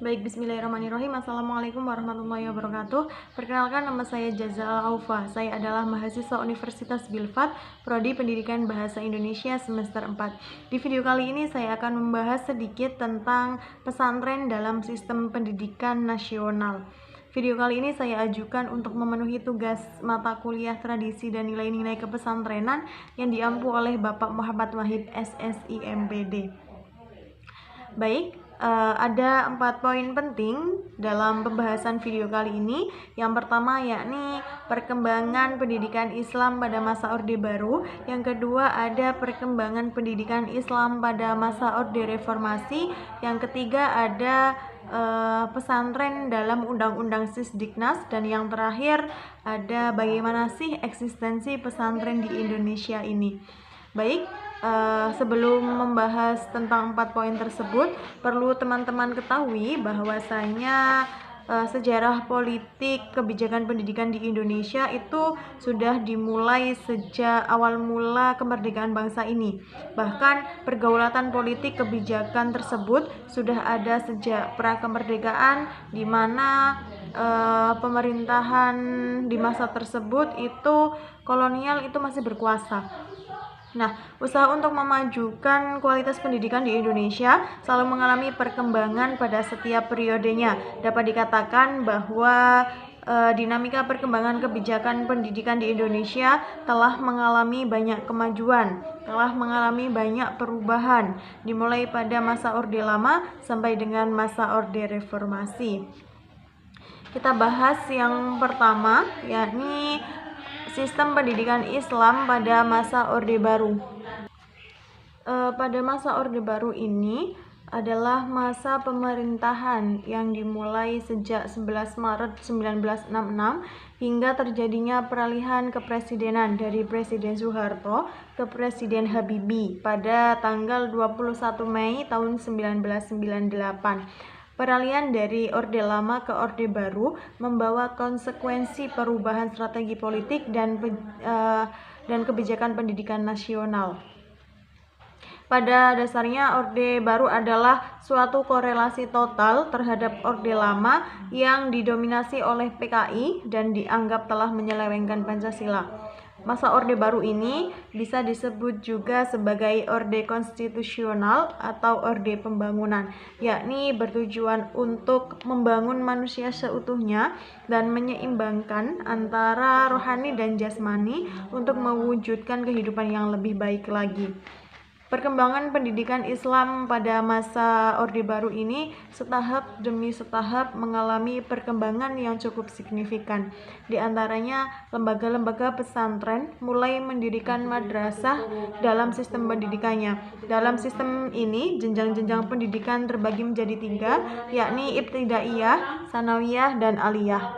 Baik, bismillahirrahmanirrahim. Assalamualaikum warahmatullahi wabarakatuh. Perkenalkan, nama saya Jazal Aufa. Saya adalah mahasiswa Universitas Bilfat, Prodi Pendidikan Bahasa Indonesia semester 4. Di video kali ini saya akan membahas sedikit tentang pesantren dalam sistem pendidikan nasional. Video kali ini saya ajukan untuk memenuhi tugas mata kuliah tradisi dan nilai-nilai kepesantrenan yang diampu oleh Bapak Muhammad Wahid SSI MPD. Baik, ada 4 poin penting dalam pembahasan video kali ini. Yang pertama yakni perkembangan pendidikan Islam pada masa Orde Baru. Yang kedua ada perkembangan pendidikan Islam pada masa Orde Reformasi. Yang ketiga ada pesantren dalam Undang-Undang Sisdiknas. Dan yang terakhir ada bagaimana sih eksistensi pesantren di Indonesia ini. Baik, sebelum membahas tentang 4 poin tersebut, perlu teman-teman ketahui bahwasanya sejarah politik kebijakan pendidikan di Indonesia itu sudah dimulai sejak awal mula kemerdekaan bangsa ini. Bahkan pergaulatan politik kebijakan tersebut sudah ada sejak pra-kemerdekaan, di mana pemerintahan di masa tersebut itu kolonial itu masih berkuasa. Nah, usaha untuk memajukan kualitas pendidikan di Indonesia selalu mengalami perkembangan pada setiap periodenya. Dapat dikatakan bahwa dinamika perkembangan kebijakan pendidikan di Indonesia telah mengalami banyak kemajuan, telah mengalami banyak perubahan, dimulai pada masa Orde Lama sampai dengan masa Orde Reformasi. Kita bahas yang pertama, yakni sistem pendidikan Islam pada masa Orde Baru. Pada masa Orde Baru ini adalah masa pemerintahan yang dimulai sejak 11 Maret 1966 hingga terjadinya peralihan kepresidenan dari Presiden Soeharto ke Presiden Habibie pada tanggal 21 Mei tahun 1998. Peralihan dari Orde Lama ke Orde Baru membawa konsekuensi perubahan strategi politik dan kebijakan pendidikan nasional. Pada dasarnya, Orde Baru adalah suatu korelasi total terhadap Orde Lama yang didominasi oleh PKI dan dianggap telah menyelewengkan Pancasila. Masa Orde Baru ini bisa disebut juga sebagai Orde Konstitusional atau Orde Pembangunan, yakni bertujuan untuk membangun manusia seutuhnya dan menyeimbangkan antara rohani dan jasmani untuk mewujudkan kehidupan yang lebih baik lagi. Perkembangan pendidikan Islam pada masa Orde Baru ini setahap demi setahap mengalami perkembangan yang cukup signifikan. Di antaranya, lembaga-lembaga pesantren mulai mendirikan madrasah dalam sistem pendidikannya. Dalam sistem ini, jenjang-jenjang pendidikan terbagi menjadi 3, yakni ibtidaiyah, sanawiyah, dan aliyah.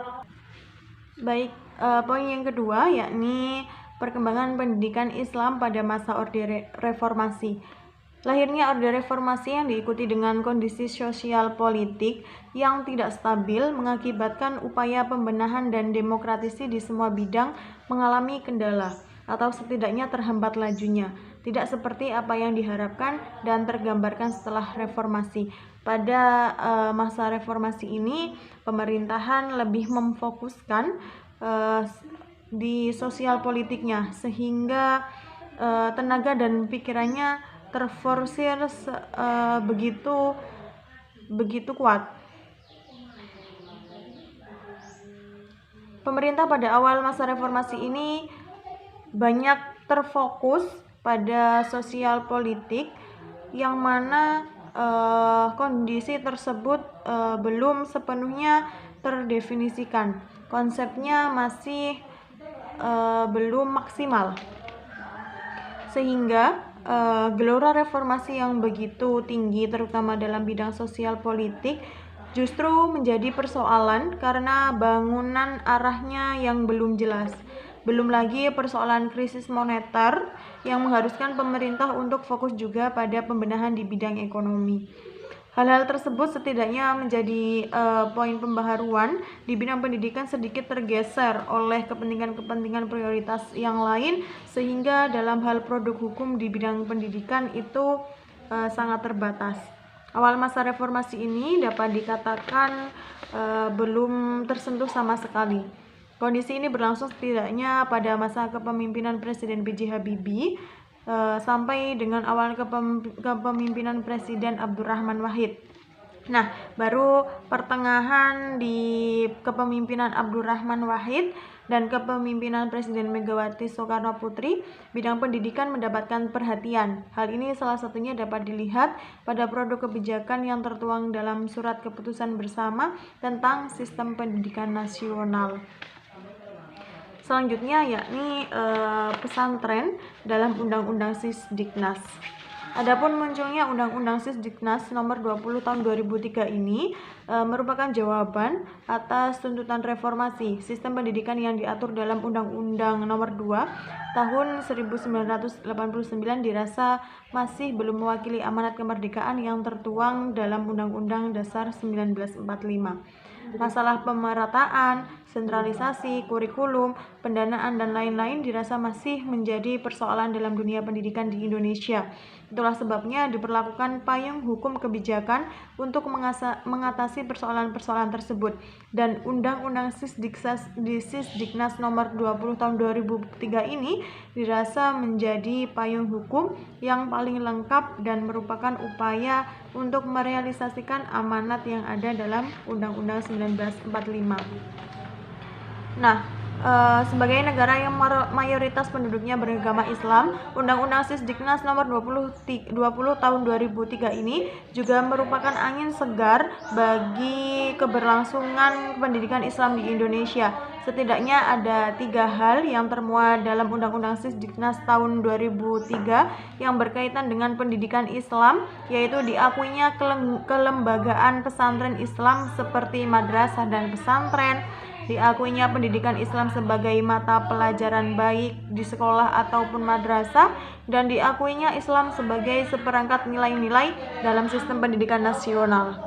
Baik, poin yang kedua yakni perkembangan pendidikan Islam pada masa Orde Reformasi. Lahirnya Orde Reformasi yang diikuti dengan kondisi sosial politik yang tidak stabil mengakibatkan upaya pembenahan dan demokratisasi di semua bidang mengalami kendala atau setidaknya terhambat lajunya, tidak seperti apa yang diharapkan dan tergambarkan setelah reformasi. Pada masa reformasi ini, pemerintahan lebih memfokuskan di sosial politiknya, sehingga tenaga dan pikirannya terforsir begitu kuat. Pemerintah pada awal masa reformasi ini banyak terfokus pada sosial politik, yang mana kondisi tersebut belum sepenuhnya terdefinisikan. Konsepnya masih belum maksimal, sehingga gelora reformasi yang begitu tinggi terutama dalam bidang sosial politik justru menjadi persoalan karena bangunan arahnya yang belum jelas. Belum lagi persoalan krisis moneter yang mengharuskan pemerintah untuk fokus juga pada pembenahan di bidang ekonomi. Hal-hal tersebut setidaknya menjadi poin pembaharuan di bidang pendidikan sedikit tergeser oleh kepentingan-kepentingan prioritas yang lain, sehingga dalam hal produk hukum di bidang pendidikan itu sangat terbatas. Awal masa reformasi ini dapat dikatakan belum tersentuh sama sekali. Kondisi ini berlangsung setidaknya pada masa kepemimpinan Presiden B.J. Habibie sampai dengan awal kepemimpinan Presiden Abdurrahman Wahid. Nah, baru pertengahan di kepemimpinan Abdurrahman Wahid dan kepemimpinan Presiden Megawati Soekarno Putri, bidang pendidikan mendapatkan perhatian. Hal ini salah satunya dapat dilihat pada produk kebijakan yang tertuang dalam Surat Keputusan Bersama tentang Sistem Pendidikan Nasional. Selanjutnya yakni pesantren dalam Undang-Undang Sisdiknas. Adapun munculnya Undang-Undang Sisdiknas Nomor 20 Tahun 2003 ini merupakan jawaban atas tuntutan reformasi sistem pendidikan yang diatur dalam Undang-Undang Nomor 2 Tahun 1989 dirasa masih belum mewakili amanat kemerdekaan yang tertuang dalam Undang-Undang Dasar 1945. Masalah pemerataan, sentralisasi, kurikulum, pendanaan, dan lain-lain dirasa masih menjadi persoalan dalam dunia pendidikan di Indonesia. Itulah sebabnya diberlakukan payung hukum kebijakan untuk mengatasi persoalan-persoalan tersebut. Dan Undang-Undang Sisdiknas Nomor 20 Tahun 2003 ini dirasa menjadi payung hukum yang paling lengkap dan merupakan upaya untuk merealisasikan amanat yang ada dalam Undang-Undang 1945. Nah, sebagai negara yang mayoritas penduduknya beragama Islam, Undang-Undang Sisdiknas Nomor 20 Tahun 2003 ini juga merupakan angin segar bagi keberlangsungan pendidikan Islam di Indonesia. Setidaknya ada 3 hal yang termuat dalam Undang-Undang Sisdiknas tahun 2003 yang berkaitan dengan pendidikan Islam, yaitu diakuinya kelembagaan pesantren Islam seperti madrasah dan pesantren, diakuinya pendidikan Islam sebagai mata pelajaran baik di sekolah ataupun madrasah, dan diakuinya Islam sebagai seperangkat nilai-nilai dalam sistem pendidikan nasional.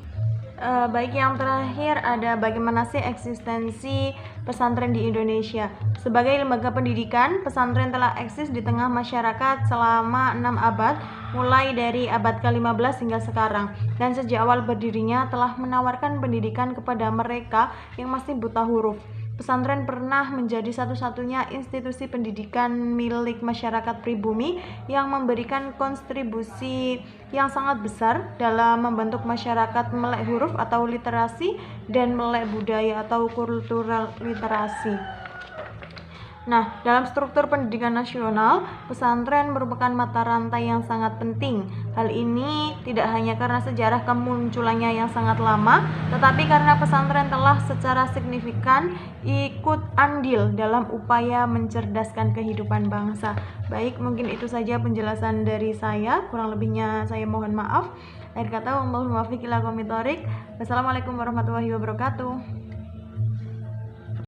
Baik, yang terakhir ada bagaimana sih eksistensi pesantren di Indonesia. Sebagai lembaga pendidikan, pesantren telah eksis di tengah masyarakat selama 6 abad, mulai dari abad ke-15 hingga sekarang, dan sejak awal berdirinya telah menawarkan pendidikan kepada mereka yang masih buta huruf. Pesantren pernah menjadi satu-satunya institusi pendidikan milik masyarakat pribumi yang memberikan kontribusi yang sangat besar dalam membentuk masyarakat melek huruf atau literasi dan melek budaya atau kultural literasi. Nah, dalam struktur pendidikan nasional, pesantren merupakan mata rantai yang sangat penting. Hal ini tidak hanya karena sejarah kemunculannya yang sangat lama, tetapi karena pesantren telah secara signifikan ikut andil dalam upaya mencerdaskan kehidupan bangsa. Baik, mungkin itu saja penjelasan dari saya. Kurang lebihnya saya mohon maaf. Akhir kata, wallahul muwaffiq ila aqwamit thoriq. Wassalamualaikum warahmatullahi wabarakatuh.